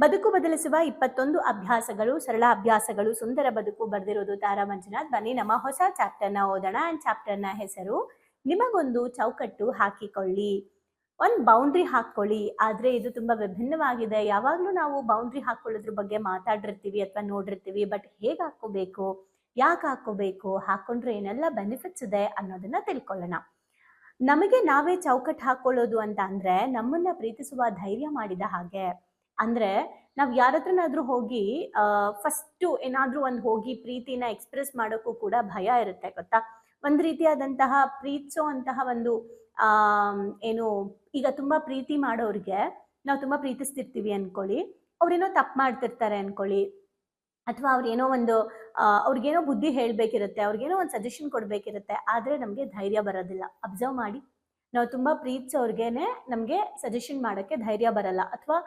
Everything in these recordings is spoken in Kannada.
ಬದುಕು ಬದಲಿಸುವ 21 ಅಭ್ಯಾಸಗಳು, ಸರಳ ಅಭ್ಯಾಸಗಳು, ಸುಂದರ ಬದುಕು ಬರೆದಿರೋದು ತಾರಾ ಮಂಜುನಾಥ್. ಬನ್ನಿ ನಮ್ಮ ಹೊಸ ಚಾಪ್ಟರ್ನ ಓದೋಣ. ಅಂಡ್ ಚಾಪ್ಟರ್ನ ಹೆಸರು ನಿಮಗೊಂದು ಚೌಕಟ್ಟು ಹಾಕಿಕೊಳ್ಳಿ. ಒಂದು ಬೌಂಡ್ರಿ ಹಾಕೊಳ್ಳಿ. ಆದ್ರೆ ಇದು ತುಂಬಾ ವಿಭಿನ್ನವಾಗಿದೆ. ಯಾವಾಗ್ಲೂ ನಾವು ಬೌಂಡ್ರಿ ಹಾಕೊಳ್ಳೋದ್ರ ಬಗ್ಗೆ ಮಾತಾಡಿರ್ತೀವಿ ಅಥವಾ ನೋಡಿರ್ತೀವಿ. ಬಟ್ ಹೇಗೆ ಹಾಕೋಬೇಕು, ಯಾಕೆ ಹಾಕೋಬೇಕು, ಹಾಕೊಂಡ್ರೆ ಏನೆಲ್ಲ ಬೆನಿಫಿಟ್ಸ್ ಇದೆ ಅನ್ನೋದನ್ನ ತಿಳ್ಕೊಳ್ಳೋಣ. ನಮಗೆ ನಾವೇ ಚೌಕಟ್ಟು ಹಾಕೊಳ್ಳೋದು ಅಂತ ಅಂದ್ರೆ ನಮ್ಮನ್ನ ಪ್ರೀತಿಸುವ ಧೈರ್ಯ ಮಾಡಿದ ಹಾಗೆ. ಅಂದ್ರೆ ನಾವ್ ಯಾರತ್ರನಾದ್ರೂ ಹೋಗಿ ಫಸ್ಟ್ ಏನಾದ್ರೂ ಹೋಗಿ ಪ್ರೀತಿನ ಎಕ್ಸ್ಪ್ರೆಸ್ ಮಾಡೋಕ್ಕೂ ಕೂಡ ಭಯ ಇರುತ್ತೆ ಗೊತ್ತಾ. ಒಂದ್ ರೀತಿಯಾದಂತಹ ಪ್ರೀತಿಸೋ ಅಂತಹ ಒಂದು ಏನು, ಈಗ ತುಂಬಾ ಪ್ರೀತಿ ಮಾಡೋರ್ಗೆ ನಾವು ತುಂಬಾ ಪ್ರೀತಿಸ್ತಿರ್ತೀವಿ ಅನ್ಕೊಳ್ಳಿ, ಅವ್ರೇನೋ ತಪ್ಪು ಮಾಡ್ತಿರ್ತಾರೆ ಅನ್ಕೊಳ್ಳಿ, ಅಥವಾ ಅವ್ರೇನೋ ಒಂದು ಅವ್ರಿಗೇನೋ ಬುದ್ಧಿ ಹೇಳ್ಬೇಕಿರುತ್ತೆ, ಅವ್ರಿಗೇನೋ ಒಂದು ಸಜೆಷನ್ ಕೊಡ್ಬೇಕಿರುತ್ತೆ, ಆದ್ರೆ ನಮ್ಗೆ ಧೈರ್ಯ ಬರೋದಿಲ್ಲ. ಅಬ್ಸರ್ವ್ ಮಾಡಿ, ನಾವು ತುಂಬಾ ಪ್ರೀತಿಸೋರ್ಗೆನೆ ನಮ್ಗೆ ಸಜೆಷನ್ ಮಾಡಕ್ಕೆ ಧೈರ್ಯ ಬರಲ್ಲ, ಅಥವಾ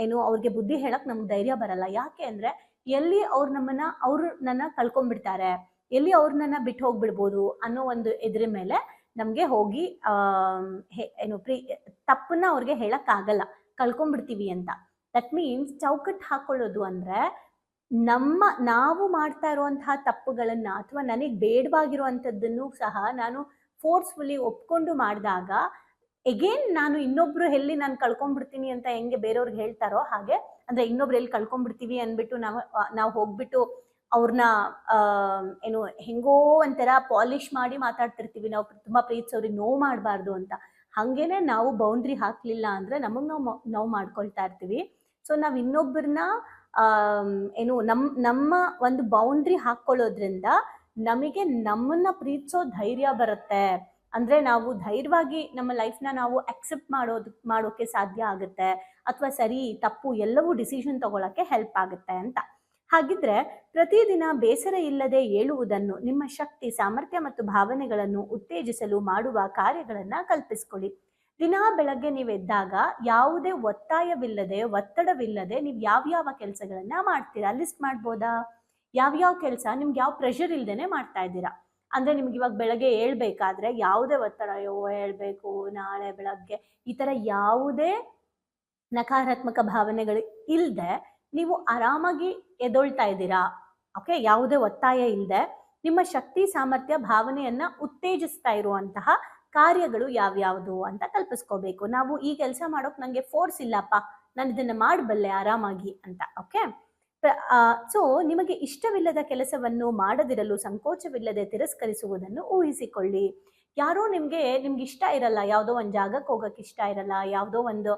ಏನು ಅವ್ರಿಗೆ ಬುದ್ಧಿ ಹೇಳಕ್ ನಮ್ಗೆ ಧೈರ್ಯ ಬರಲ್ಲ. ಯಾಕೆ ಅಂದ್ರೆ ಎಲ್ಲಿ ಅವ್ರು ನನ್ನ ಕಳ್ಕೊಂಡ್ಬಿಡ್ತಾರೆ, ಎಲ್ಲಿ ಅವ್ರನ್ನ ಬಿಟ್ಟು ಹೋಗ್ಬಿಡ್ಬೋದು ಅನ್ನೋ ಒಂದು ಇದ್ರ ಮೇಲೆ ನಮ್ಗೆ ಹೋಗಿ ಏನು ತಪ್ಪನ್ನ ಅವ್ರಿಗೆ ಹೇಳಕ್ ಆಗಲ್ಲ, ಕಳ್ಕೊಂಡ್ಬಿಡ್ತೀವಿ ಅಂತ. ದಟ್ ಮೀನ್ಸ್ ಚೌಕಟ್ಟು ಹಾಕೊಳ್ಳೋದು ಅಂದ್ರೆ ನಾವು ಮಾಡ್ತಾ ಇರುವಂತಹ ತಪ್ಪುಗಳನ್ನ ಅಥವಾ ನನಗೆ ಬೇಡವಾಗಿರುವಂಥದ್ದನ್ನು ಸಹ ನಾನು ಫೋರ್ಸ್ಫುಲಿ ಒಪ್ಕೊಂಡು ಮಾಡಿದಾಗ ಎಗೇನ್ ನಾನು ಇನ್ನೊಬ್ರು ಎಲ್ಲಿ ನಾನು ಕಳ್ಕೊಂಡ್ಬಿಡ್ತೀನಿ ಅಂತ ಹೆಂಗೆ ಬೇರೆಯವ್ರಿಗೆ ಹೇಳ್ತಾರೋ ಹಾಗೆ, ಅಂದ್ರೆ ಇನ್ನೊಬ್ರು ಎಲ್ಲಿ ಕಳ್ಕೊಂಡ್ಬಿಡ್ತೀವಿ ಅಂದ್ಬಿಟ್ಟು ನಾವು ಹೋಗ್ಬಿಟ್ಟು ಅವ್ರನ್ನ ಏನು ಹೆಂಗೋ ಒಂಥರ ಪಾಲಿಶ್ ಮಾಡಿ ಮಾತಾಡ್ತಿರ್ತೀವಿ, ನಾವು ತುಂಬಾ ಪ್ರೀತಿಸೋರಿಗೆ ನೋವು ಮಾಡಬಾರ್ದು ಅಂತ. ಹಂಗೇನೆ ನಾವು ಬೌಂಡ್ರಿ ಹಾಕ್ಲಿಲ್ಲ ಅಂದ್ರೆ ನಮಗ್ ನಾವು ಮಾಡ್ಕೊಳ್ತಾ ಇರ್ತೀವಿ. ಸೊ ನಾವ್ ಇನ್ನೊಬ್ಬರನ್ನ ಏನು ನಮ್ಮ ಒಂದು ಬೌಂಡ್ರಿ ಹಾಕೊಳ್ಳೋದ್ರಿಂದ ನಮಗೆ ನಮ್ಮನ್ನ ಪ್ರೀತಿಸೋ ಧೈರ್ಯ ಬರುತ್ತೆ. ಅಂದ್ರೆ ನಾವು ಧೈರ್ಯವಾಗಿ ನಮ್ಮ ಲೈಫ್ನ ನಾವು ಅಕ್ಸೆಪ್ಟ್ ಮಾಡೋಕೆ ಸಾಧ್ಯ ಆಗುತ್ತೆ, ಅಥವಾ ಸರಿ ತಪ್ಪು ಎಲ್ಲವೂ ಡಿಸಿಷನ್ ತಗೊಳಕ್ಕೆ ಹೆಲ್ಪ್ ಆಗುತ್ತೆ ಅಂತ. ಹಾಗಿದ್ರೆ ಪ್ರತಿದಿನ ಬೇಸರ ಇಲ್ಲದೆ ಏಳುವುದನ್ನು, ನಿಮ್ಮ ಶಕ್ತಿ, ಸಾಮರ್ಥ್ಯ ಮತ್ತು ಭಾವನೆಗಳನ್ನು ಉತ್ತೇಜಿಸಲು ಮಾಡುವ ಕಾರ್ಯಗಳನ್ನ ಕಲ್ಪಿಸ್ಕೊಳ್ಳಿ. ದಿನಾ ಬೆಳಗ್ಗೆ ನೀವು ಎದ್ದಾಗ ಯಾವುದೇ ಒತ್ತಾಯವಿಲ್ಲದೆ, ಒತ್ತಡವಿಲ್ಲದೆ ನೀವು ಯಾವ್ಯಾವ ಕೆಲಸಗಳನ್ನ ಮಾಡ್ತೀರಾ ಲಿಸ್ಟ್ ಮಾಡ್ಬೋದಾ? ಯಾವ್ಯಾವ ಕೆಲಸ ನಿಮ್ಗೆ ಯಾವ ಪ್ರೆಷರ್ ಇಲ್ದೇನೆ ಮಾಡ್ತಾ ಇದ್ದೀರಾ? ಅಂದ್ರೆ ನಿಮ್ಗೆ ಇವಾಗ ಬೆಳಗ್ಗೆ ಹೇಳ್ಬೇಕಾದ್ರೆ ಯಾವುದೇ ಒತ್ತಡ, ಹೇಳ್ಬೇಕು ನಾಳೆ ಬೆಳಗ್ಗೆ, ಈ ತರ ಯಾವುದೇ ನಕಾರಾತ್ಮಕ ಭಾವನೆಗಳು ಇಲ್ಲದೆ ನೀವು ಆರಾಮಾಗಿ ಎದೊಳ್ತಾ ಇದ್ದೀರಾ. ಓಕೆ, ಯಾವುದೇ ಒತ್ತಾಯ ಇಲ್ಲದೆ ನಿಮ್ಮ ಶಕ್ತಿ, ಸಾಮರ್ಥ್ಯ, ಭಾವನೆಯನ್ನ ಉತ್ತೇಜಿಸ್ತಾ ಇರುವಂತಹ ಕಾರ್ಯಗಳು ಯಾವ್ಯಾವುದು ಅಂತ ಕಲ್ಪಿಸ್ಕೋಬೇಕು. ನಾವು ಈ ಕೆಲಸ ಮಾಡೋಕ್ ನಂಗೆ ಫೋರ್ಸ್ ಇಲ್ಲಪ್ಪ, ನಾನು ಇದನ್ನ ಮಾಡಬಲ್ಲೆ ಆರಾಮಾಗಿ ಅಂತ. ಓಕೆ, ಸೊ ನಿಮಗೆ ಇಷ್ಟವಿಲ್ಲದ ಕೆಲಸವನ್ನು ಮಾಡದಿರಲು ಸಂಕೋಚವಿಲ್ಲದೆ ತಿರಸ್ಕರಿಸುವುದನ್ನು ಊಹಿಸಿಕೊಳ್ಳಿ. ಯಾರೋ ನಿಮ್ಗೆ ಇಷ್ಟ ಇರಲ್ಲ, ಯಾವುದೋ ಒಂದು ಜಾಗಕ್ಕೆ ಹೋಗಕ್ಕೆ ಇಷ್ಟ ಇರಲ್ಲ, ಯಾವುದೋ ಒಂದು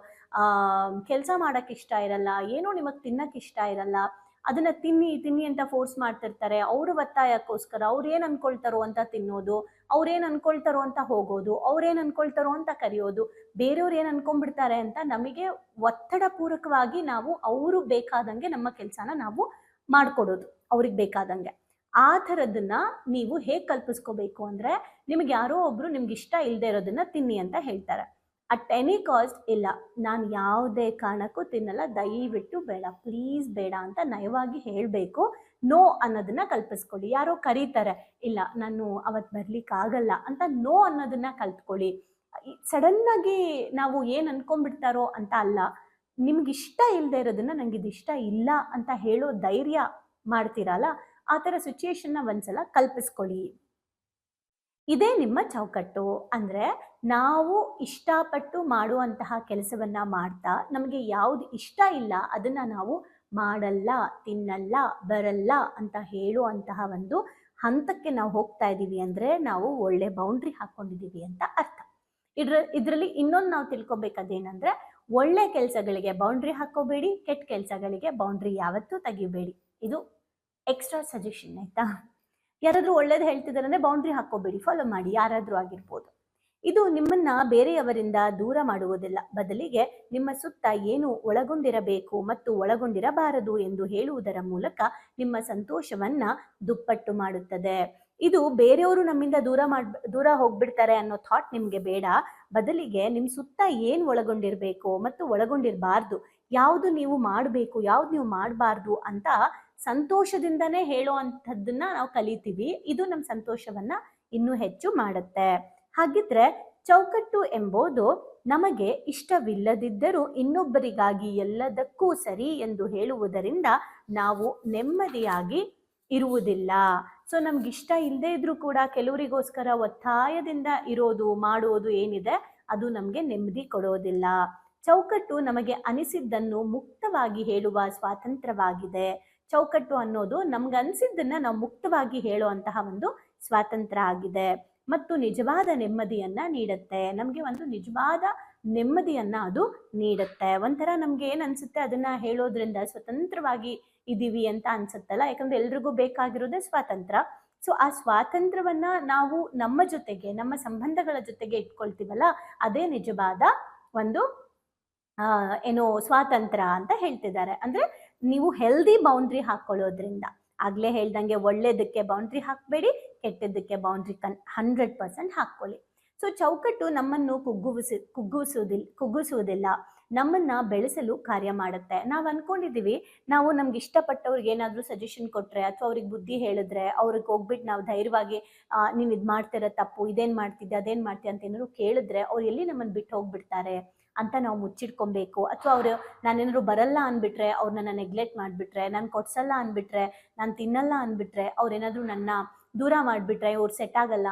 ಕೆಲಸ ಮಾಡಕ್ ಇಷ್ಟ ಇರಲ್ಲ, ಏನೋ ನಿಮಗ್ ತಿನ್ನಕ್ ಇಷ್ಟ ಇರಲ್ಲ, ಅದನ್ನ ತಿನ್ನಿ ಅಂತ ಫೋರ್ಸ್ ಮಾಡ್ತಿರ್ತಾರೆ. ಅವ್ರ ಒತ್ತಾಯಕ್ಕೋಸ್ಕರ ಅವ್ರೇನ್ ಅನ್ಕೊಳ್ತಾರೋ ಅಂತ ತಿನ್ನೋದು, ಅವ್ರೇನ್ ಅನ್ಕೊಳ್ತಾರೋ ಅಂತ ಹೋಗೋದು, ಅವ್ರೇನ್ ಅನ್ಕೊಳ್ತಾರೋ ಅಂತ ಕರೆಯೋದು, ಬೇರೆಯವ್ರು ಏನ್ ಅನ್ಕೊಂಡ್ಬಿಡ್ತಾರೆ ಅಂತ ನಮಗೆ ಒತ್ತಡ ಪೂರ್ವಕವಾಗಿ ನಾವು ಅವರು ಬೇಕಾದಂಗೆ ನಮ್ಮ ಕೆಲಸನ ನಾವು ಮಾಡ್ಕೊಡೋದು, ಅವ್ರಿಗೆ ಬೇಕಾದಂಗೆ. ಆ ಥರದನ್ನ ನೀವು ಹೇಗೆ ಕಲ್ಪಿಸ್ಕೋಬೇಕು ಅಂದ್ರೆ, ನಿಮ್ಗೆ ಯಾರೋ ಒಬ್ರು ನಿಮ್ಗೆ ಇಷ್ಟ ಇಲ್ಲದೆ ಇರೋದನ್ನ ತಿನ್ನಿ ಅಂತ ಹೇಳ್ತಾರೆ. ಅಟ್ ಎನಿ ಕಾಸ್ಟ್ ಇಲ್ಲ, ನಾನು ಯಾವುದೇ ಕಾರಣಕ್ಕೂ ತಿನ್ನಲ್ಲ, ದಯವಿಟ್ಟು ಬೇಡ, ಪ್ಲೀಸ್ ಬೇಡ ಅಂತ ನಯವಾಗಿ ಹೇಳಬೇಕು. ನೋ ಅನ್ನೋದನ್ನ ಕಲ್ಪಿಸ್ಕೊಳ್ಳಿ. ಯಾರೋ ಕರೀತಾರೆ, ಇಲ್ಲ ನಾನು ಅವತ್ತು ಬರ್ಲಿಕ್ಕಾಗಲ್ಲ ಅಂತ ನೋ ಅನ್ನೋದನ್ನ ಕಲ್ತ್ಕೊಳ್ಳಿ. ಸಡನ್ ಆಗಿ ನಾವು ಏನ್ ಅನ್ಕೊಂಡ್ಬಿಡ್ತಾರೋ ಅಂತ ಅಲ್ಲ, ನಿಮ್ಗಿಷ್ಟ ಇಲ್ಲದೆ ಇರೋದನ್ನ ನಂಗೆ ಇದಿಷ್ಟ ಇಲ್ಲ ಅಂತ ಹೇಳೋ ಧೈರ್ಯ ಮಾಡ್ತೀರಲ್ಲ, ಆ ಥರ ಸಿಚುಯೇಷನ್ನ ಒಂದ್ಸಲ ಕಲ್ಪಿಸ್ಕೊಳ್ಳಿ. ಇದೇ ನಿಮ್ಮ ಚೌಕಟ್ಟು. ಅಂದ್ರೆ ನಾವು ಇಷ್ಟಪಟ್ಟು ಮಾಡುವಂತಹ ಕೆಲಸವನ್ನ ಮಾಡ್ತಾ ನಮಗೆ ಯಾವ್ದು ಇಷ್ಟ ಇಲ್ಲ ಅದನ್ನ ನಾವು ಮಾಡಲ್ಲ, ತಿನ್ನಲ್ಲ, ಬರಲ್ಲ ಅಂತ ಹೇಳುವಂತಹ ಒಂದು ಹಂತಕ್ಕೆ ನಾವು ಹೋಗ್ತಾ ಇದ್ದೀವಿ ಅಂದ್ರೆ ನಾವು ಒಳ್ಳೆ ಬೌಂಡ್ರಿ ಹಾಕೊಂಡಿದೀವಿ ಅಂತ ಅರ್ಥ. ಇದ್ರಲ್ಲಿ ಇನ್ನೊಂದು ನಾವು ತಿಳ್ಕೊಬೇಕಾದೇನಂದ್ರೆ, ಒಳ್ಳೆ ಕೆಲಸಗಳಿಗೆ ಬೌಂಡ್ರಿ ಹಾಕೋಬೇಡಿ, ಕೆಟ್ಟ ಕೆಲಸಗಳಿಗೆ ಬೌಂಡ್ರಿ ಯಾವತ್ತೂ ತೆಗಿಬೇಡಿ. ಇದು ಎಕ್ಸ್ಟ್ರಾ ಸಜೆಷನ್, ಆಯ್ತಾ? ಯಾರಾದ್ರೂ ಒಳ್ಳೇದು ಹೇಳ್ತಿದಾರೆ ಅಂದ್ರೆ ಬೌಂಡ್ರಿ ಹಾಕೋಬೇಡಿ, ಫಾಲೋ ಮಾಡಿ, ಯಾರಾದ್ರೂ ಆಗಿರ್ಬೋದು. ಇದು ನಿಮ್ಮನ್ನ ಬೇರೆಯವರಿಂದ ದೂರ ಮಾಡುವುದಿಲ್ಲ, ಬದಲಿಗೆ ನಿಮ್ಮ ಸುತ್ತ ಏನು ಒಳಗೊಂಡಿರಬೇಕು ಮತ್ತು ಒಳಗೊಂಡಿರಬಾರದು ಎಂದು ಹೇಳುವುದರ ಮೂಲಕ ನಿಮ್ಮ ಸಂತೋಷವನ್ನ ದುಪ್ಪಟ್ಟು ಮಾಡುತ್ತದೆ. ಇದು ಬೇರೆಯವರು ನಮ್ಮಿಂದ ದೂರ ಹೋಗ್ಬಿಡ್ತಾರೆ ಅನ್ನೋ ಥಾಟ್ ನಿಮ್ಗೆ ಬೇಡ. ಬದಲಿಗೆ ನಿಮ್ ಸುತ್ತ ಏನ್ ಒಳಗೊಂಡಿರ್ಬೇಕು ಮತ್ತು ಒಳಗೊಂಡಿರಬಾರ್ದು, ಯಾವುದು ನೀವು ಮಾಡಬೇಕು, ಯಾವ್ದು ನೀವು ಮಾಡಬಾರ್ದು ಅಂತ ಸಂತೋಷದಿಂದನೇ ಹೇಳೋ ಅಂಥದ್ದನ್ನ ನಾವು ಕಲಿತೀವಿ. ಇದು ನಮ್ಮ ಸಂತೋಷವನ್ನ ಇನ್ನೂ ಹೆಚ್ಚು ಮಾಡುತ್ತೆ. ಹಾಗಿದ್ರೆ ಚೌಕಟ್ಟು ಎಂಬುದು ನಮಗೆ ಇಷ್ಟವಿಲ್ಲದಿದ್ದರೂ ಇನ್ನೊಬ್ಬರಿಗಾಗಿ ಎಲ್ಲದಕ್ಕೂ ಸರಿ ಎಂದು ಹೇಳುವುದರಿಂದ ನಾವು ನೆಮ್ಮದಿಯಾಗಿ ಇರುವುದಿಲ್ಲ. ಸೊ ನಮ್ಗೆ ಇಷ್ಟ ಇಲ್ಲದೆ ಇದ್ರೂ ಕೂಡ ಕೆಲವರಿಗೋಸ್ಕರ ಒತ್ತಾಯದಿಂದ ಇರೋದು ಮಾಡೋದು ಏನಿದೆ ಅದು ನಮಗೆ ನೆಮ್ಮದಿ ಕೊಡೋದಿಲ್ಲ. ಚೌಕಟ್ಟು ನಮಗೆ ಅನಿಸಿದ್ದನ್ನು ಮುಕ್ತವಾಗಿ ಹೇಳುವ ಸ್ವಾತಂತ್ರ್ಯವಾಗಿದೆ. ಚೌಕಟ್ಟು ಅನ್ನೋದು ನಮ್ಗೆ ಅನಿಸಿದ್ದನ್ನ ನಾವು ಮುಕ್ತವಾಗಿ ಹೇಳುವಂತಹ ಒಂದು ಸ್ವಾತಂತ್ರ್ಯ ಆಗಿದೆ ಮತ್ತು ನಿಜವಾದ ನೆಮ್ಮದಿಯನ್ನ ನೀಡುತ್ತೆ. ನಮಗೆ ಒಂದು ನಿಜವಾದ ನೆಮ್ಮದಿಯನ್ನ ಅದು ನೀಡುತ್ತೆ. ಒಂಥರ ನಮ್ಗೆ ಏನ್ ಅನ್ಸುತ್ತೆ ಅದನ್ನ ಹೇಳೋದ್ರಿಂದ ಸ್ವತಂತ್ರವಾಗಿ ಇದೀವಿ ಅಂತ ಅನ್ಸುತ್ತಲ್ಲ, ಯಾಕಂದ್ರೆ ಎಲ್ರಿಗೂ ಬೇಕಾಗಿರೋದೇ ಸ್ವಾತಂತ್ರ್ಯ. ಸೊ ಆ ಸ್ವಾತಂತ್ರ್ಯವನ್ನ ನಾವು ನಮ್ಮ ಜೊತೆಗೆ, ನಮ್ಮ ಸಂಬಂಧಗಳ ಜೊತೆಗೆ ಇಟ್ಕೊಳ್ತೀವಲ್ಲ, ಅದೇ ನಿಜವಾದ ಒಂದು ಏನು ಸ್ವಾತಂತ್ರ್ಯ ಅಂತ ಹೇಳ್ತಿದ್ದಾರೆ. ಅಂದ್ರೆ ನೀವು ಹೆಲ್ದಿ ಬೌಂಡ್ರಿ ಹಾಕೊಳ್ಳೋದ್ರಿಂದ, ಆಗ್ಲೇ ಹೇಳ್ದಂಗೆ ಒಳ್ಳೇದಕ್ಕೆ ಬೌಂಡ್ರಿ ಹಾಕಬೇಡಿ, ಕೆಟ್ಟದ್ದಕ್ಕೆ ಬೌಂಡ್ರಿ 100% ಹಾಕೊಳ್ಳಿ. ಸೊ ಚೌಕಟ್ಟು ನಮ್ಮನ್ನು ಕುಗ್ಗಿಸುವುದಿಲ್ಲ, ನಮ್ಮನ್ನ ಬೆಳೆಸಲು ಕಾರ್ಯ ಮಾಡುತ್ತೆ. ನಾವು ಅನ್ಕೊಂಡಿದೀವಿ ನಾವು ನಮ್ಗೆ ಇಷ್ಟಪಟ್ಟವ್ರಿಗೆ ಏನಾದ್ರೂ ಸಜೆಷನ್ ಕೊಟ್ರೆ ಅಥವಾ ಅವ್ರಿಗೆ ಬುದ್ಧಿ ಹೇಳಿದ್ರೆ ಅವ್ರಿಗೆ ಹೋಗ್ಬಿಟ್ಟು ನಾವು ಧೈರ್ಯವಾಗಿ ನೀನ್ ಇದ್ ಮಾಡ್ತಿರೋ ತಪ್ಪು, ಇದೇನ್ ಮಾಡ್ತಿದ್ದೆ ಅದೇನ್ ಮಾಡ್ತೀಯ ಅಂತ ಏನಾದ್ರು ಕೇಳಿದ್ರೆ ಅವ್ರು ಎಲ್ಲಿ ನಮ್ಮನ್ನ ಬಿಟ್ಟು ಹೋಗ್ಬಿಡ್ತಾರೆ ಅಂತ ನಾವು ಮುಚ್ಚಿಟ್ಕೊಬೇಕು. ಅಥವಾ ಅವ್ರು ನಾನೇನಾದ್ರು ಬರಲ್ಲ ಅನ್ಬಿಟ್ರೆ, ಅವ್ರು ನನ್ನ ನೆಗ್ಲೆಕ್ಟ್ ಮಾಡ್ಬಿಟ್ರೆ, ನಾನು ಕೊಡ್ಸಲ್ಲ ಅನ್ಬಿಟ್ರೆ, ನಾನು ತಿನ್ನಲ್ಲ ಅನ್ಬಿಟ್ರೆ, ಅವ್ರೇನಾದ್ರು ನನ್ನ ದೂರ ಮಾಡ್ಬಿಟ್ರೆ ಇವ್ರು ಸೆಟ್ ಆಗಲ್ಲ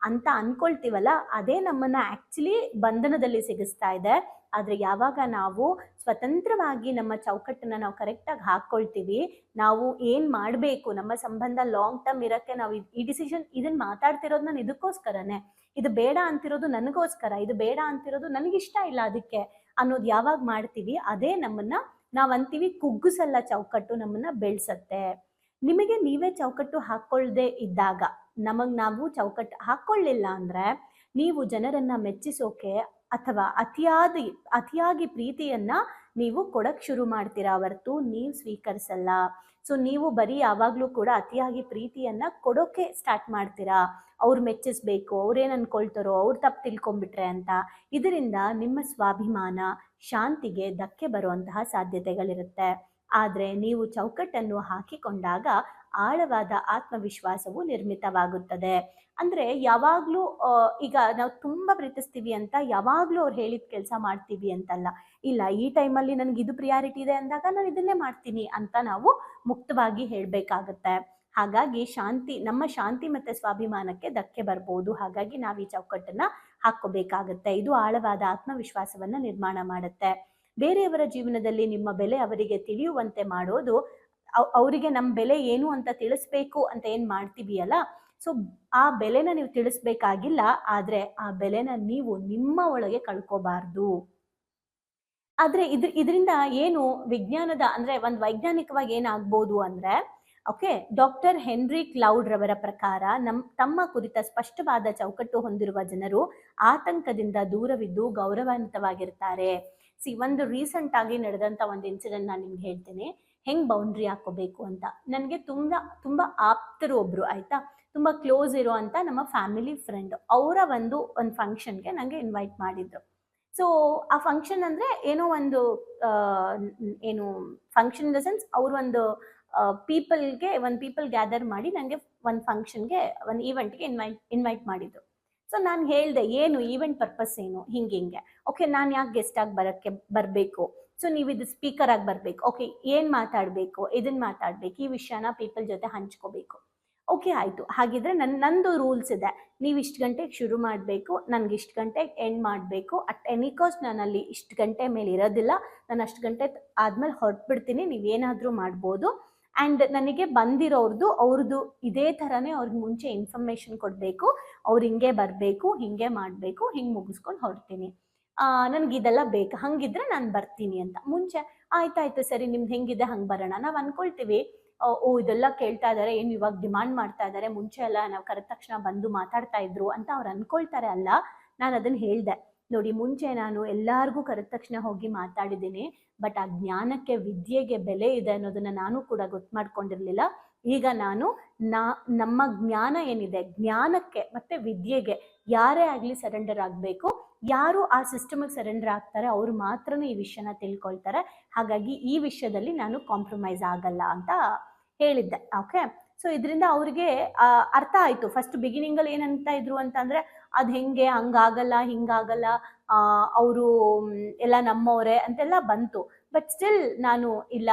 ಅಂತ ಅನ್ಕೊಳ್ತೀವಲ್ಲ, ಅದೇ ನಮ್ಮನ್ನ ಆಕ್ಚುಲಿ ಬಂಧನದಲ್ಲಿ ಸಿಗಿಸ್ತಾ ಇದೆ. ಆದ್ರೆ ಯಾವಾಗ ನಾವು ಸ್ವತಂತ್ರವಾಗಿ ನಮ್ಮ ಚೌಕಟ್ಟನ್ನ ನಾವು ಕರೆಕ್ಟಾಗಿ ಹಾಕೊಳ್ತೀವಿ, ನಾವು ಏನ್ ಮಾಡ್ಬೇಕು, ನಮ್ಮ ಸಂಬಂಧ ಲಾಂಗ್ ಟರ್ಮ್ ಇರಕ್ಕೆ ನಾವು ಈ ಡಿಸಿಷನ್ ಇದನ್ನ ಮಾತಾಡ್ತಿರೋದು ನಾನು ಇದಕ್ಕೋಸ್ಕರನೇ, ಇದು ಬೇಡ ಅಂತಿರೋದು ನನಗೋಸ್ಕರ, ಇದು ಬೇಡ ಅಂತಿರೋದು ನನಗಿಷ್ಟ ಇಲ್ಲ ಅದಕ್ಕೆ ಅನ್ನೋದು ಯಾವಾಗ ಮಾಡ್ತೀವಿ, ಅದೇ ನಮ್ಮನ್ನ ನಾವಂತೀವಿ ಕುಗ್ಗಿಸಲ್ಲ, ಚೌಕಟ್ಟು ನಮ್ಮನ್ನ ಬೆಳೆಸತ್ತೆ. ನಿಮಗೆ ನೀವೇ ಚೌಕಟ್ಟು ಹಾಕೊಳ್ಳದೆ ಇದ್ದಾಗ, ನಾವು ಚೌಕಟ್ಟು ಹಾಕೊಳ್ಳಿಲ್ಲ ಅಂದ್ರೆ ನೀವು ಜನರನ್ನ ಮೆಚ್ಚಿಸೋಕೆ ಅಥವಾ ಅತಿಯಾಗಿ ಪ್ರೀತಿಯನ್ನ ನೀವು ಕೊಡಕ್ ಶುರು ಮಾಡ್ತೀರಾ ಹೊರತು ನೀವು ಸ್ವೀಕರಿಸಲ್ಲ. ಸೊ ನೀವು ಬರೀ ಯಾವಾಗ್ಲೂ ಕೂಡ ಅತಿಯಾಗಿ ಪ್ರೀತಿಯನ್ನ ಕೊಡೋಕೆ ಸ್ಟಾರ್ಟ್ ಮಾಡ್ತೀರಾ, ಅವ್ರು ಮೆಚ್ಚಿಸ್ಬೇಕು, ಅವ್ರೇನ್ ಅನ್ಕೊಳ್ತಾರೋ, ಅವ್ರು ತಪ್ಪು ತಿಳ್ಕೊಂಡ್ಬಿಟ್ರೆ ಅಂತ. ಇದರಿಂದ ನಿಮ್ಮ ಸ್ವಾಭಿಮಾನ ಶಾಂತಿಗೆ ಧಕ್ಕೆ ಬರುವಂತಹ ಸಾಧ್ಯತೆಗಳಿರುತ್ತೆ. ಆದ್ರೆ ನೀವು ಚೌಕಟ್ಟನ್ನು ಹಾಕಿಕೊಂಡಾಗ ಆಳವಾದ ಆತ್ಮವಿಶ್ವಾಸವು ನಿರ್ಮಿತವಾಗುತ್ತದೆ. ಅಂದ್ರೆ ಯಾವಾಗ್ಲೂ ಈಗ ನಾವು ತುಂಬಾ ಪ್ರೀತಿಸ್ತೀವಿ ಅಂತ ಯಾವಾಗ್ಲೂ ಅವ್ರು ಹೇಳಿದ ಕೆಲಸ ಮಾಡ್ತೀವಿ ಅಂತಲ್ಲ. ಇಲ್ಲ, ಈ ಟೈಮಲ್ಲಿ ನನ್ಗೆ ಇದು ಪ್ರಿಯಾರಿಟಿ ಇದೆ ಅಂದಾಗ ನಾನು ಇದನ್ನೇ ಮಾಡ್ತೀನಿ ಅಂತ ನಾವು ಮುಕ್ತವಾಗಿ ಹೇಳ್ಬೇಕಾಗತ್ತೆ. ಹಾಗಾಗಿ ನಮ್ಮ ಶಾಂತಿ ಮತ್ತೆ ಸ್ವಾಭಿಮಾನಕ್ಕೆ ಧಕ್ಕೆ ಬರ್ಬೋದು. ಹಾಗಾಗಿ ನಾವು ಈ ಚೌಕಟ್ಟನ್ನ ಹಾಕೋಬೇಕಾಗತ್ತೆ. ಇದು ಆಳವಾದ ಆತ್ಮವಿಶ್ವಾಸವನ್ನ ನಿರ್ಮಾಣ ಮಾಡುತ್ತೆ. ಬೇರೆಯವರ ಜೀವನದಲ್ಲಿ ನಿಮ್ಮ ಬೆಲೆ ಅವರಿಗೆ ತಿಳಿಯುವಂತೆ ಮಾಡೋದು, ಅವರಿಗೆ ನಮ್ಮ ಬೆಲೆ ಏನು ಅಂತ ತಿಳಿಸ್ಬೇಕು ಅಂತ ಏನ್ ಮಾಡ್ತೀವಿ ಅಲ್ಲ, ಸೊ ಆ ಬೆಲೆನ ನೀವು ತಿಳಿಸ್ಬೇಕಾಗಿಲ್ಲ, ಆದ್ರೆ ಆ ಬೆಲೆನ ನೀವು ನಿಮ್ಮ ಒಳಗೆ ಕಳ್ಕೋಬಾರ್ದು. ಆದ್ರೆ ಇದರಿಂದ ಏನು ವಿಜ್ಞಾನದ ಅಂದ್ರೆ ಒಂದು ವೈಜ್ಞಾನಿಕವಾಗಿ ಏನಾಗ್ಬೋದು ಅಂದ್ರೆ, ಓಕೆ, ಡಾಕ್ಟರ್ ಹೆನ್ರಿ ಕ್ಲೌಡ್ ರವರ ಪ್ರಕಾರ ತಮ್ಮ ಕುರಿತ ಸ್ಪಷ್ಟವಾದ ಚೌಕಟ್ಟು ಹೊಂದಿರುವ ಜನರು ಆತಂಕದಿಂದ ದೂರವಿದ್ದು ಗೌರವಾನ್ವಿತವಾಗಿರ್ತಾರೆ. ಒಂದು ರೀಸೆಂಟ್ ಆಗಿ ನಡೆದಂತ ಒಂದು ಇನ್ಸಿಡೆಂಟ್ ನಾನು ನಿಮ್ಗೆ ಹೇಳ್ತೀನಿ, ಹೆಂಗ್ ಬೌಂಡ್ರಿ ಹಾಕೋಬೇಕು ಅಂತ. ನನಗೆ ತುಂಬಾ ಆಪ್ತರು ಒಬ್ರು, ಆಯ್ತಾ, ತುಂಬಾ ಕ್ಲೋಸ್ ಇರೋ ಅಂತ ನಮ್ಮ ಫ್ಯಾಮಿಲಿ ಫ್ರೆಂಡ್, ಅವರ ಒಂದು ಫಂಕ್ಷನ್ಗೆ ನಂಗೆ ಇನ್ವೈಟ್ ಮಾಡಿದ್ರು. ಸೊ ಆ ಫಂಕ್ಷನ್ ಅಂದ್ರೆ ಏನೋ ಒಂದು ಏನು ಫಂಕ್ಷನ್ ಇನ್ ದ ಸೆನ್ಸ್, ಅವ್ರ ಒಂದು ಪೀಪಲ್ ಗ್ಯಾದರ್ ಮಾಡಿ ನಂಗೆ ಒಂದು ಫಂಕ್ಷನ್ಗೆ, ಒಂದು ಈವೆಂಟ್ಗೆ ಇನ್ವೈಟ್ ಮಾಡಿದ್ರು. ಸೊ ನಾನು ಹೇಳ್ದೆ, ಏನು ಈವೆಂಟ್ ಪರ್ಪಸ್ ಏನು, ಹಿಂಗೆ. ಓಕೆ, ನಾನು ಯಾಕೆ ಗೆಸ್ಟ್ ಆಗಿ ಬರಬೇಕು, ಸೊ ನೀವು ಇದು ಸ್ಪೀಕರ್ ಆಗಿ ಬರಬೇಕು, ಓಕೆ, ಏನು ಮಾತಾಡಬೇಕು, ಇದನ್ನ ಮಾತಾಡ್ಬೇಕು, ಈ ವಿಷಯನ ಪೀಪಲ್ ಜೊತೆ ಹಂಚ್ಕೋಬೇಕು. ಓಕೆ ಆಯಿತು, ಹಾಗಿದ್ರೆ ನಂದು ರೂಲ್ಸ್ ಇದೆ, ನೀವು ಇಷ್ಟು ಗಂಟೆಗೆ ಶುರು ಮಾಡಬೇಕು, ನನಗೆ ಇಷ್ಟು ಗಂಟೆಗೆ ಎಂಡ್ ಮಾಡಬೇಕು, ಅಟ್ ಎನಿ ಕಾಸ್ಟ್ ನಾನು ಅಲ್ಲಿ ಇಷ್ಟು ಗಂಟೆ ಮೇಲೆ ಇರೋದಿಲ್ಲ, ನಾನು ಅಷ್ಟು ಗಂಟೆ ಆದ್ಮೇಲೆ ಹೊರಟ್ಬಿಡ್ತೀನಿ, ನೀವೇನಾದರೂ ಮಾಡ್ಬೋದು. ಆ್ಯಂಡ್ ನನಗೆ ಅವ್ರದ್ದು ಇದೇ ಥರನೇ ಅವ್ರಿಗೆ ಮುಂಚೆ ಇನ್ಫಾರ್ಮೇಷನ್ ಕೊಡಬೇಕು, ಅವ್ರು ಹಿಂಗೆ ಬರಬೇಕು, ಹಿಂಗೆ ಮಾಡಬೇಕು, ಹಿಂಗೆ ಮುಗಿಸ್ಕೊಂಡು ಹೊರಡ್ತೀನಿ, ನನಗೆ ಇದೆಲ್ಲ ಬೇಕು, ಹಂಗಿದ್ರೆ ನಾನು ಬರ್ತೀನಿ ಅಂತ ಮುಂಚೆ. ಆಯ್ತಾಯ್ತು ಸರಿ, ನಿಮ್ದು ಹೆಂಗಿದೆ ಹಂಗೆ ಬರೋಣ. ನಾವು ಅನ್ಕೊಳ್ತೀವಿ, ಓ ಇದೆಲ್ಲ ಕೇಳ್ತಾ ಇದ್ದಾರೆ, ಏನು ಇವಾಗ ಡಿಮಾಂಡ್ ಮಾಡ್ತಾ ಇದ್ದಾರೆ, ಮುಂಚೆ ಎಲ್ಲ ನಾವು ಕರೆದ ತಕ್ಷಣ ಬಂದು ಮಾತಾಡ್ತಾ ಇದ್ರು ಅಂತ ಅವ್ರು ಅನ್ಕೊಳ್ತಾರೆ. ಅಲ್ಲ, ನಾನು ಅದನ್ನು ಹೇಳ್ದೆ, ನೋಡಿ, ಮುಂಚೆ ನಾನು ಎಲ್ಲಾರ್ಗೂ ಕರೆದ ತಕ್ಷಣ ಹೋಗಿ ಮಾತಾಡಿದ್ದೀನಿ, ಬಟ್ ಆ ಜ್ಞಾನಕ್ಕೆ, ವಿದ್ಯೆಗೆ ಬೆಲೆ ಇದೆ ಅನ್ನೋದನ್ನ ನಾನು ಕೂಡ ಗೊತ್ತು ಮಾಡ್ಕೊಂಡಿರ್ಲಿಲ್ಲ. ಈಗ ನಾನು ನಮ್ಮ ಜ್ಞಾನ ಏನಿದೆ, ಜ್ಞಾನಕ್ಕೆ ಮತ್ತೆ ವಿದ್ಯೆಗೆ ಯಾರೇ ಆಗಲಿ ಸರೆಂಡರ್ ಆಗಬೇಕು. ಯಾರು ಆ ಸಿಸ್ಟಮ್ಗೆ ಸರೆಂಡರ್ ಆಗ್ತಾರೆ ಅವ್ರು ಮಾತ್ರನೇ ಈ ವಿಷಯನ ತಿಳ್ಕೊಳ್ತಾರೆ. ಹಾಗಾಗಿ ಈ ವಿಷಯದಲ್ಲಿ ನಾನು ಕಾಂಪ್ರಮೈಸ್ ಆಗಲ್ಲ ಅಂತ ಹೇಳಿದ್ದೆ. ಓಕೆ, ಸೊ ಇದರಿಂದ ಅವ್ರಿಗೆ ಅರ್ಥ ಆಯ್ತು. ಫಸ್ಟ್ ಬಿಗಿನಿಂಗಲ್ಲಿ ಏನಂತ ಇದ್ರು ಅಂತಂದ್ರೆ ಅದ್ ಹೆಂಗೆ, ಹಂಗಾಗಲ್ಲ ಹಿಂಗಾಗಲ್ಲ, ಅವರು ಎಲ್ಲ ನಮ್ಮವರೇ ಅಂತೆಲ್ಲ ಬಂತು. ಬಟ್ ಸ್ಟಿಲ್ ನಾನು ಇಲ್ಲ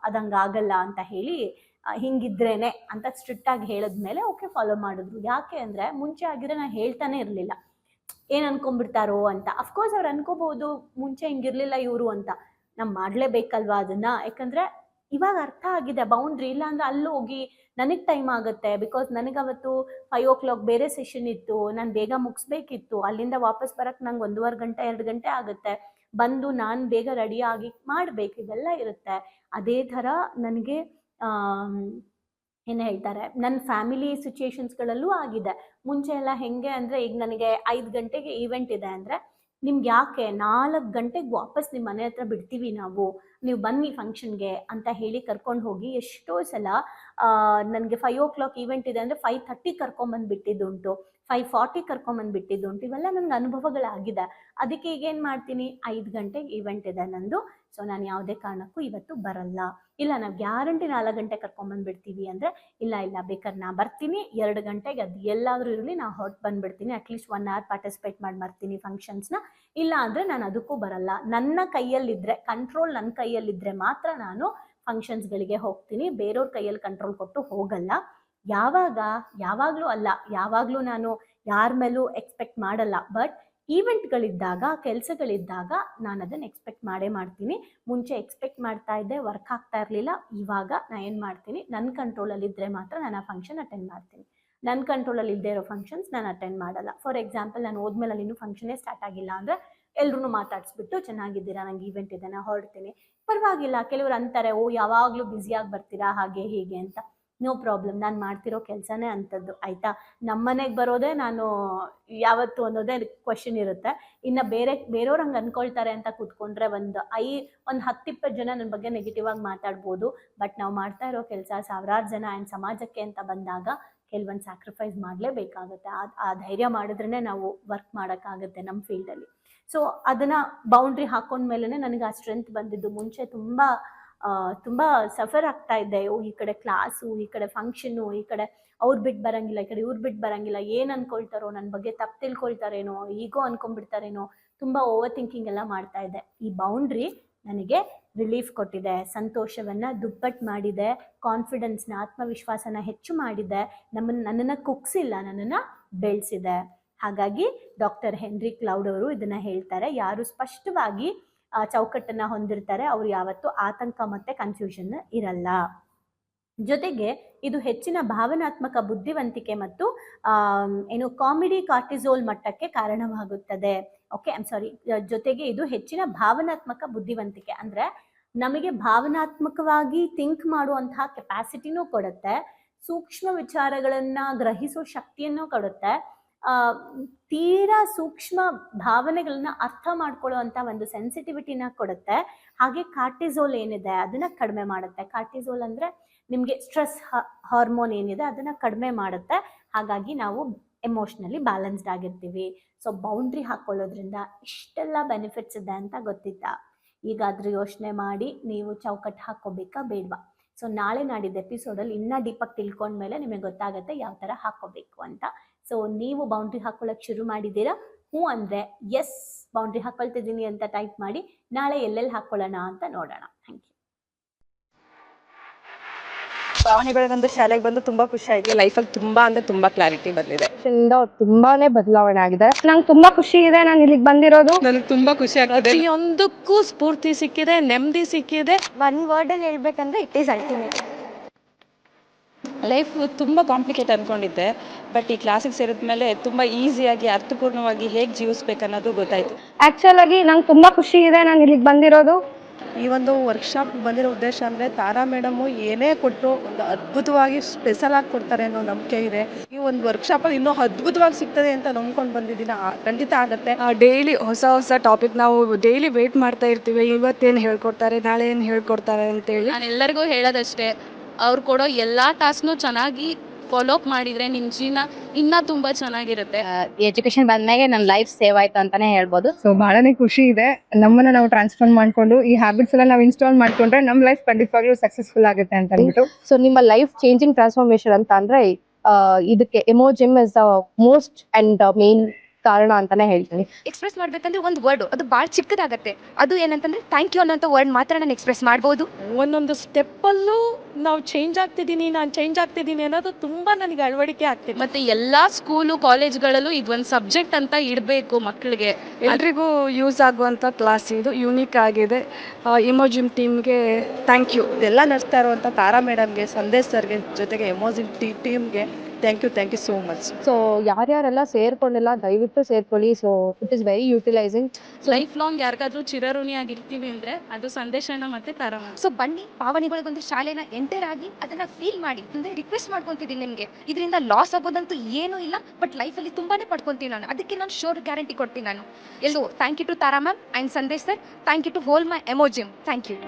ಅದಂಗಾಗಲ್ಲ ಅಂತ ಹೇಳಿ ಹಿಂಗಿದ್ರೇನೆ ಅಂತ ಸ್ಟ್ರಿಕ್ಟ್ ಆಗಿ ಹೇಳಿದ್ಮೇಲೆ ಓಕೆ ಫಾಲೋ ಮಾಡಿದ್ರು. ಯಾಕೆ ಅಂದ್ರೆ ಮುಂಚೆ ಆಗಿದ್ರೆ ನಾನು ಹೇಳ್ತಾನೆ ಇರ್ಲಿಲ್ಲ, ಏನ್ ಅನ್ಕೊಂಡ್ಬಿಡ್ತಾರೋ ಅಂತ. ಅಫ್ಕೋರ್ಸ್ ಅವ್ರು ಅನ್ಕೋಬಹುದು ಮುಂಚೆ ಹಿಂಗಿರ್ಲಿಲ್ಲ ಇವರು ಅಂತ, ನಾವ್ ಮಾಡ್ಲೇಬೇಕಲ್ವಾ ಅದನ್ನ. ಯಾಕಂದ್ರೆ ಇವಾಗ ಅರ್ಥ ಆಗಿದೆ ಬೌಂಡ್ರಿ, ಇಲ್ಲ ಅಂದ್ರೆ ಅಲ್ಲಿ ಹೋಗಿ ನನಗ್ ಟೈಮ್ ಆಗುತ್ತೆ. ಬಿಕಾಸ್ ನನಗೆ ಅವತ್ತು 5 o'clock ಬೇರೆ ಸೆಷನ್ ಇತ್ತು, ನಾನು ಬೇಗ ಮುಗಿಸ್ಬೇಕಿತ್ತು. ಅಲ್ಲಿಂದ ವಾಪಸ್ ಬರಕ್ ನಂಗೆ 1.5 ಗಂಟೆ 2 ಗಂಟೆ ಆಗುತ್ತೆ. ಬಂದು ನಾನು ಬೇಗ ರೆಡಿ ಆಗಿ ಮಾಡ್ಬೇಕು, ಇದೆಲ್ಲ ಇರುತ್ತೆ. ಅದೇ ಥರ ನನಗೆ ಏನು ಹೇಳ್ತಾರೆ, ನನ್ನ ಫ್ಯಾಮಿಲಿ ಸಿಚುಯೇಷನ್ಸ್ಗಳಲ್ಲೂ ಆಗಿದೆ. ಮುಂಚೆ ಎಲ್ಲ ಹೆಂಗೆ ಅಂದರೆ, ಈಗ ನನಗೆ 5 ಗಂಟೆಗೆ ಈವೆಂಟ್ ಇದೆ ಅಂದರೆ ನಿಮ್ಗೆ ಯಾಕೆ 4 ಗಂಟೆಗೆ ವಾಪಸ್ ನಿಮ್ಮ ಮನೆ ಹತ್ರ ಬಿಡ್ತೀವಿ ನಾವು, ನೀವು ಬನ್ನಿ ಫಂಕ್ಷನ್ಗೆ ಅಂತ ಹೇಳಿ ಕರ್ಕೊಂಡು ಹೋಗಿ ಎಷ್ಟೋ ಸಲ ನನಗೆ 5 o'clock ಈವೆಂಟ್ ಇದೆ ಅಂದರೆ 5:30 ಕರ್ಕೊಂಬಂದು ಬಿಟ್ಟಿದ್ದುಂಟು, 5:40 ಕರ್ಕೊಂಬಂದು ಬಿಟ್ಟಿದ್ದುಂಟು. ಇವೆಲ್ಲ ನನಗೆ ಅನುಭವಗಳಾಗಿದೆ. ಅದಕ್ಕೆ ಈಗೇನು ಮಾಡ್ತೀನಿ, 5 ಗಂಟೆಗೆ ಈವೆಂಟ್ ಇದೆ ನಂದು, ಸೊ ನಾನು ಯಾವುದೇ ಕಾರಣಕ್ಕೂ ಇವತ್ತು ಬರಲ್ಲ. ಇಲ್ಲ ನಾವು ಗ್ಯಾರಂಟಿ 4 ಗಂಟೆ ಕರ್ಕೊಂಬಂದು ಬಿಡ್ತೀವಿ ಅಂದರೆ ಇಲ್ಲ ಬೇಕಾದ್ರೆ ನಾ ಬರ್ತೀನಿ 2 ಗಂಟೆಗೆ, ಅದು ಎಲ್ಲಾದರೂ ಇರಲಿ ನಾ ಹೊರಟು ಬಂದುಬಿಡ್ತೀನಿ. ಅಟ್ಲೀಸ್ಟ್ 1 hour ಪಾರ್ಟಿಸಿಪೇಟ್ ಮಾಡ್ತೀನಿ ಫಂಕ್ಷನ್ಸ್ನ. ಇಲ್ಲ ಅಂದರೆ ನಾನು ಅದಕ್ಕೂ ಬರಲ್ಲ. ನನ್ನ ಕೈಯಲ್ಲಿದ್ದರೆ, ಕಂಟ್ರೋಲ್ ನನ್ನ ಕೈಯಲ್ಲಿದ್ದರೆ ಮಾತ್ರ ನಾನು ಫಂಕ್ಷನ್ಸ್ಗಳಿಗೆ ಹೋಗ್ತೀನಿ. ಬೇರೆಯವ್ರ ಕೈಯಲ್ಲಿ ಕಂಟ್ರೋಲ್ ಕೊಟ್ಟು ಹೋಗಲ್ಲ. ಯಾವಾಗಲೂ ಅಲ್ಲ, ಯಾವಾಗಲೂ ನಾನು ಯಾರ ಮೇಲೂ ಎಕ್ಸ್ಪೆಕ್ಟ್ ಮಾಡಲ್ಲ. ಬಟ್ ಈವೆಂಟ್ಗಳಿದ್ದಾಗ, ಕೆಲಸಗಳಿದ್ದಾಗ ನಾನು ಅದನ್ನು ಎಕ್ಸ್ಪೆಕ್ಟ್ ಮಾಡ್ತೀನಿ. ಮುಂಚೆ ಎಕ್ಸ್ಪೆಕ್ಟ್ ಮಾಡ್ತಾ ಇದ್ದೆ, ವರ್ಕ್ ಆಗ್ತಾ ಇರಲಿಲ್ಲ. ಇವಾಗ ನಾನು ಏನು ಮಾಡ್ತೀನಿ, ನನ್ನ ಕಂಟ್ರೋಲಲ್ಲಿದ್ದರೆ ಮಾತ್ರ ನಾನು ಆ ಫಂಕ್ಷನ್ ಅಟೆಂಡ್ ಮಾಡ್ತೀನಿ. ನನ್ನ ಕಂಟ್ರೋಲಲ್ಲಿ ಇಲ್ಲದೆ ಇರೋ ಫಂಕ್ಷನ್ಸ್ ನಾನು ಅಟೆಂಡ್ ಮಾಡಲ್ಲ. ಫಾರ್ ಎಕ್ಸಾಂಪಲ್, ನಾನು ಹೋದ್ಮೇಲೆ ಅಲ್ಲಿ ಇನ್ನೂ ಫಂಕ್ಷನ್ನೇ ಸ್ಟಾರ್ಟ್ ಆಗಿಲ್ಲ ಅಂದರೆ ಎಲ್ಲರೂ ಮಾತಾಡಿಸ್ಬಿಟ್ಟು ಚೆನ್ನಾಗಿದ್ದೀರಾ, ನಂಗೆ ಈವೆಂಟ್ ಇದೆ ನಾನು ಹೊರಡ್ತೀನಿ, ಪರವಾಗಿಲ್ಲ. ಕೆಲವರು ಅಂತಾರೆ, ಓ ಯಾವಾಗಲೂ ಬ್ಯುಸಿಯಾಗಿ ಬರ್ತೀರಾ ಹಾಗೆ ಹೀಗೆ ಅಂತ. ನೋ ಪ್ರಾಬ್ಲಮ್, ನಾನು ಮಾಡ್ತಿರೋ ಕೆಲಸನೇ ಅಂಥದ್ದು, ಆಯಿತಾ. ನಮ್ಮನೆಗೆ ಬರೋದೇ ನಾನು ಯಾವತ್ತು ಅನ್ನೋದೇ ಕ್ವಶನ್ ಇರುತ್ತೆ. ಇನ್ನು ಬೇರೆಯವ್ರು ಹಂಗೆ ಅಂದ್ಕೊಳ್ತಾರೆ ಅಂತ ಕೂತ್ಕೊಂಡ್ರೆ ಒಂದು 10-20 ಜನ ನನ್ನ ಬಗ್ಗೆ ನೆಗೆಟಿವ್ ಆಗಿ ಮಾತಾಡ್ಬೋದು. ಬಟ್ ನಾವು ಮಾಡ್ತಾ ಇರೋ ಕೆಲಸ ಸಾವಿರಾರು ಜನ ಆ್ಯಂಡ್ ಸಮಾಜಕ್ಕೆ ಅಂತ ಬಂದಾಗ ಕೆಲವೊಂದು ಸ್ಯಾಕ್ರಿಫೈಸ್ ಮಾಡಲೇಬೇಕಾಗುತ್ತೆ. ಆ ಧೈರ್ಯ ಮಾಡಿದ್ರೇ ನಾವು ವರ್ಕ್ ಮಾಡೋಕ್ಕಾಗುತ್ತೆ ನಮ್ಮ ಫೀಲ್ಡಲ್ಲಿ. ಸೊ ಅದನ್ನು ಬೌಂಡ್ರಿ ಹಾಕೊಂಡ್ಮೇಲೆ ನನಗೆ ಆ ಸ್ಟ್ರೆಂತ್ ಬಂದಿದ್ದು. ಮುಂಚೆ ತುಂಬ ಸಫರ್ ಆಗ್ತಾ ಇದ್ದೆ. ಈ ಕಡೆ ಕ್ಲಾಸು, ಈ ಕಡೆ ಫಂಕ್ಷನ್ನು, ಈ ಕಡೆ ಅವ್ರು ಬಿಟ್ಟು ಬರೋಂಗಿಲ್ಲ, ಈ ಕಡೆ ಇವ್ರು ಬಿಟ್ಟು ಬರೋಂಗಿಲ್ಲ, ಏನು ಅನ್ಕೊಳ್ತಾರೋ, ನನ್ನ ಬಗ್ಗೆ ತಪ್ಪು ತಿಳ್ಕೊಳ್ತಾರೇನೋ, ಈಗೋ ಅನ್ಕೊಂಡ್ಬಿಡ್ತಾರೇನೋ, ತುಂಬ ಓವರ್ ಥಿಂಕಿಂಗ್ ಎಲ್ಲ ಮಾಡ್ತಾ ಇದ್ದೆ. ಈ ಬೌಂಡ್ರಿ ನನಗೆ ರಿಲೀಫ್ ಕೊಟ್ಟಿದೆ, ಸಂತೋಷವನ್ನು ದುಪ್ಪಟ್ಟು ಮಾಡಿದೆ, ಕಾನ್ಫಿಡೆನ್ಸ್ನ, ಆತ್ಮವಿಶ್ವಾಸನ ಹೆಚ್ಚು ಮಾಡಿದೆ, ನನ್ನನ್ನು ಕುಗ್ಸಿಲ್ಲ, ನನ್ನನ್ನು ಬೆಳೆಸಿದೆ. ಹಾಗಾಗಿ ಡಾಕ್ಟರ್ ಹೆನ್ರಿ ಕ್ಲೌಡ್ ಅವರು ಇದನ್ನು ಹೇಳ್ತಾರೆ, ಯಾರು ಸ್ಪಷ್ಟವಾಗಿ ಚೌಕಟ್ಟನ್ನು ಹೊಂದಿರ್ತಾರೆ ಅವ್ರು ಯಾವತ್ತೂ ಆತಂಕ ಮತ್ತು ಕನ್ಫ್ಯೂಷನ್ ಇರಲ್ಲ. ಜೊತೆಗೆ ಇದು ಹೆಚ್ಚಿನ ಭಾವನಾತ್ಮಕ ಬುದ್ಧಿವಂತಿಕೆ ಮತ್ತು ಕಾಮಿಡಿ ಕಾರ್ಟಿಸೋಲ್ ಮಟ್ಟಕ್ಕೆ ಕಾರಣವಾಗುತ್ತದೆ. ಓಕೆ, ಜೊತೆಗೆ ಇದು ಹೆಚ್ಚಿನ ಭಾವನಾತ್ಮಕ ಬುದ್ಧಿವಂತಿಕೆ ಅಂದರೆ ನಮಗೆ ಭಾವನಾತ್ಮಕವಾಗಿ ಥಿಂಕ್ ಮಾಡುವಂತಹ ಕೆಪಾಸಿಟಿನೂ ಕೊಡುತ್ತೆ, ಸೂಕ್ಷ್ಮ ವಿಚಾರಗಳನ್ನು ಗ್ರಹಿಸೋ ಶಕ್ತಿಯನ್ನು ಕೊಡುತ್ತೆ, ತೀರಾ ಸೂಕ್ಷ್ಮ ಭಾವನೆಗಳನ್ನ ಅರ್ಥ ಮಾಡ್ಕೊಳ್ಳುವಂಥ ಒಂದು ಸೆನ್ಸಿಟಿವಿಟಿನ ಕೊಡುತ್ತೆ. ಹಾಗೆ ಕಾರ್ಟಿಸೋಲ್ ಏನಿದೆ ಅದನ್ನು ಕಡಿಮೆ ಮಾಡುತ್ತೆ. ಕಾರ್ಟಿಸೋಲ್ ಅಂದರೆ ನಿಮಗೆ ಸ್ಟ್ರೆಸ್ ಹಾರ್ಮೋನ್ ಏನಿದೆ ಅದನ್ನು ಕಡಿಮೆ ಮಾಡುತ್ತೆ. ಹಾಗಾಗಿ ನಾವು ಎಮೋಷ್ನಲಿ ಬ್ಯಾಲೆನ್ಸ್ಡ್ ಆಗಿರ್ತೀವಿ. ಸೊ ಬೌಂಡ್ರಿ ಹಾಕ್ಕೊಳ್ಳೋದ್ರಿಂದ ಇಷ್ಟೆಲ್ಲ ಬೆನಿಫಿಟ್ಸ್ ಇದೆ ಅಂತ ಗೊತ್ತಿತ್ತಾ? ಈಗಾದರೂ ಯೋಚನೆ ಮಾಡಿ ನೀವು ಚೌಕಟ್ಟು ಹಾಕ್ಕೋಬೇಕಾ ಬೇಡವಾ? ಸೊ ನಾಳೆ ನಾಡಿದ್ದು ಎಪಿಸೋಡಲ್ಲಿ ಇನ್ನೂ ಡೀಪಾಗಿ ತಿಳ್ಕೊಂಡ್ಮೇಲೆ ನಿಮಗೆ ಗೊತ್ತಾಗುತ್ತೆ ಯಾವ ಥರ ಹಾಕ್ಕೋಬೇಕು ಅಂತ. ಸೊ ನೀವು ಬೌಂಡ್ರಿ ಹಾಕ್ಕೊಳ್ಳೋಕೆ ಶುರು ಮಾಡಿದ್ದೀರಾ? ಹ್ಞೂ ಅಂದರೆ ಎಸ್ ಬೌಂಡ್ರಿ ಹಾಕ್ಕೊಳ್ತಿದ್ದೀನಿ ಅಂತ ಟೈಪ್ ಮಾಡಿ. ನಾಳೆ ಎಲ್ಲೆಲ್ಲಿ ಹಾಕ್ಕೊಳ್ಳೋಣ ಅಂತ ನೋಡೋಣ. Thank you. ಭಾವನೆಗಳು ಬಂದು ಶಾಲೆಗೆ ಬಂದು ತುಂಬಾ ಖುಷಿ ಆಯ್ತು. ಲೈಫಲ್ಲಿ ತುಂಬಾ ಅಂದ್ರೆ ತುಂಬಾ ಕ್ಲಾರಿಟಿ ಬಂದಿದೆ. ತುಂಬಾನೇ ಬದಲಾವಣೆ ಆಗಿದೆ. ನಂಗೆ ತುಂಬಾ ಖುಷಿ ಇದೆ ನಾನು ಇಲ್ಲಿಗೆ ಬಂದಿರೋದು. ನನಗೆ ತುಂಬಾ ಖುಷಿ ಆಗ್ತದೆ. ಪ್ರತಿಯೊಂದಕ್ಕೂ ಸ್ಫೂರ್ತಿ ಸಿಕ್ಕಿದೆ, ನೆಮ್ಮದಿ ಸಿಕ್ಕಿದೆ. ಒನ್ ವರ್ಡ್ ಅಲ್ಲಿ ಹೇಳ್ಬೇಕಂದ್ರೆ ಇಟ್ ಈಸ್ ಅಲ್ಟಿಮೇಟ್. ಲೈಫ್ ತುಂಬ ಕಾಂಪ್ಲಿಕೇಟ್ ಅಂದ್ಕೊಂಡಿದ್ದೆ, ಬಟ್ ಈ ಕ್ಲಾಸಿಗೆ ಸೇರಿದ್ಮೇಲೆ ತುಂಬ ಈಸಿಯಾಗಿ ಅರ್ಥಪೂರ್ಣವಾಗಿ ಹೇಗೆ ಜೀವಿಸ್ಬೇಕು ಅನ್ನೋದು ಗೊತ್ತಾಯ್ತು. ಆಕ್ಚುಲ್ ಆಗಿ ನಂಗೆ ತುಂಬಾ ಖುಷಿ ಇದೆ ನಾನು ಇಲ್ಲಿಗೆ ಬಂದಿರೋದು. ಈ ಒಂದು ವರ್ಕ್ಶಾಪ್ ಬಂದಿರೋ ಉದ್ದೇಶ ಅಂದರೆ ತಾರಾ ಮೇಡಮು ಏನೇ ಕೊಟ್ಟರು ಒಂದು ಅದ್ಭುತವಾಗಿ ಸ್ಪೆಷಲ್ ಆಗಿ ಕೊಡ್ತಾರೆ ಅನ್ನೋ ನಂಬಿಕೆ ಇದೆ. ಈ ಒಂದು ವರ್ಕ್ಶಾಪಲ್ಲಿ ಇನ್ನೂ ಅದ್ಭುತವಾಗಿ ಸಿಗ್ತದೆ ಅಂತ ನಂಬ್ಕೊಂಡು ಬಂದಿದ್ದೀನಿ. ಖಂಡಿತ ಆಗುತ್ತೆ. ಡೈಲಿ ಹೊಸ ಟಾಪಿಕ್ ನಾವು ಡೈಲಿ ವೇಟ್ ಮಾಡ್ತಾ ಇರ್ತೀವಿ, ಇವತ್ತೇನು ಹೇಳ್ಕೊಡ್ತಾರೆ, ನಾಳೆ ಏನು ಹೇಳ್ಕೊಡ್ತಾರೆ ಅಂತೇಳಿ. ನಾನು ಎಲ್ಲರಿಗೂ ಹೇಳೋದಷ್ಟೇ, ಅವ್ರು ಕೊಡೋ ಎಲ್ಲ ಟಾಸ್ಕ್ನು ಚೆನ್ನಾಗಿ ಫಾಲೋ ಅಪ್ ಮಾಡಿದರೆ ನಿಮ್ಮ ಜೀವನ ಇನ್ನೂ ತುಂಬ ಚೆನ್ನಾಗಿರುತ್ತೆ. ಎಜುಕೇಶನ್ ಬಂದ್ಮೇಲೆ ನನ್ನ ಲೈಫ್ ಸೇವ್ ಆಯ್ತು ಅಂತಾನೆ ಹೇಳ್ಬೋದು. ಸೊ ಬಹಳನೇ ಖುಷಿ ಇದೆ. ನಮ್ಮನ್ನ ನಾವು ಟ್ರಾನ್ಸ್ಫಾರ್ಮ್ ಮಾಡ್ಕೊಂಡು ಈ ಹ್ಯಾಬಿಟ್ಸ್ ಎಲ್ಲ ನಾವು ಇನ್ಸ್ಟಾಲ್ ಮಾಡ್ಕೊಂಡ್ರೆ ನಮ್ಮ ಲೈಫ್ ಖಂಡಿತವಾಗ್ಲೂ ಸಕ್ಸಸ್ಫುಲ್ ಆಗುತ್ತೆ ಅಂತ ಅಂದ್ಬಿಟ್ಟು. ಸೊ ನಿಮ್ಮ ಲೈಫ್ ಚೇಂಜಿಂಗ್ ಟ್ರಾನ್ಸ್ಫಾರ್ಮೇಶನ್ ಅಂತ ಅಂದ್ರೆ ಇದಕ್ಕೆ Emojim is the most and main ಕಾರಣ ಅಂತಾನೆ ಹೇಳ್ತೀನಿ. ಎಕ್ಸ್ಪ್ರೆಸ್ ಮಾಡ್ಬೇಕಂದ್ರೆ ಒಂದು ವರ್ಡ್ ಅದು ಭಾಳ ಚಿಕ್ಕದಾಗತ್ತೆ. ಅದು ಏನಂತಂದ್ರೆ ಥ್ಯಾಂಕ್ ಯು ಅನ್ನೋಂಥ ವರ್ಡ್ ಮಾತ್ರ ನಾನು ಎಕ್ಸ್ಪ್ರೆಸ್ ಮಾಡ್ಬೋದು. ಒಂದೊಂದು ಸ್ಟೆಪ್ಪಲ್ಲೂ ನಾವು ಚೇಂಜ್ ಆಗ್ತಿದ್ದೀನಿ, ನಾನು ಚೇಂಜ್ ಆಗ್ತಿದ್ದೀನಿ ಅನ್ನೋದು ತುಂಬ ನನಗೆ ಅಳವಡಿಕೆ ಆಗ್ತಿದೆ. ಮತ್ತು ಎಲ್ಲ ಸ್ಕೂಲು ಕಾಲೇಜ್ಗಳಲ್ಲೂ ಇದೊಂದು ಸಬ್ಜೆಕ್ಟ್ ಅಂತ ಇಡಬೇಕು ಮಕ್ಕಳಿಗೆ. ಎಲ್ರಿಗೂ ಯೂಸ್ ಆಗುವಂಥ ಕ್ಲಾಸ್ ಇದು, ಯೂನಿಕ್ ಆಗಿದೆ. ಇಮೋಜಿಮ್ ಟೀಮ್ಗೆ ಥ್ಯಾಂಕ್ ಯು. ಇದೆಲ್ಲ ನಡೆಸ್ತಾ ಇರುವಂಥ ತಾರಾ ಮೇಡಮ್ಗೆ, ಸಂದೇಶ್ ಸರ್ಗೆ, ಜೊತೆಗೆ ಎಮೋಜಿಮ್ ಟೀಮ್ಗೆ thank you so much. So ಯಾರ್ಯಾರೆಲ್ಲ ಸೇರ್ಕೊಂಡಿಲ್ಲ ದಯವಿಟ್ಟು ಸೇರ್ಕೊಳ್ಳಿ. So it is very utilizing. Life long ಯಾರಿಗಾದ್ರೂ ಚಿರಋಣಿಯಾಗಿರ್ತೀವಿ ಅಂದರೆ ಅದು ಸಂದೇಶನ ಮತ್ತು ತಾರಾ. ಸೊ ಬನ್ನಿ ಪಾವನಿಗಳಿಗೊಂದು ಶಾಲೆನ ಎಂಟರ್ ಆಗಿ ಅದನ್ನ ಫೀಲ್ ಮಾಡಿ. ಅಂದ್ರೆ ರಿಕ್ವೆಸ್ಟ್ ಮಾಡ್ಕೊಂತಿದ್ದೀನಿ ನಿಮಗೆ, ಇದರಿಂದ ಲಾಸ್ ಆಗೋದಂತೂ ಏನೂ ಇಲ್ಲ, ಬಟ್ ಲೈಫಲ್ಲಿ ತುಂಬಾನೇ ಪಡ್ಕೊಂತೀನಿ ನಾನು. ಅದಕ್ಕೆ ನಾನು ಶೋರ್ ಗ್ಯಾರಂಟಿ ಕೊಡ್ತೀನಿ ನಾನು. ಎಲ್ಲೋ thank you to Tara ma'am and Sandesh sir. Thank you to whole my Emojim. Thank you.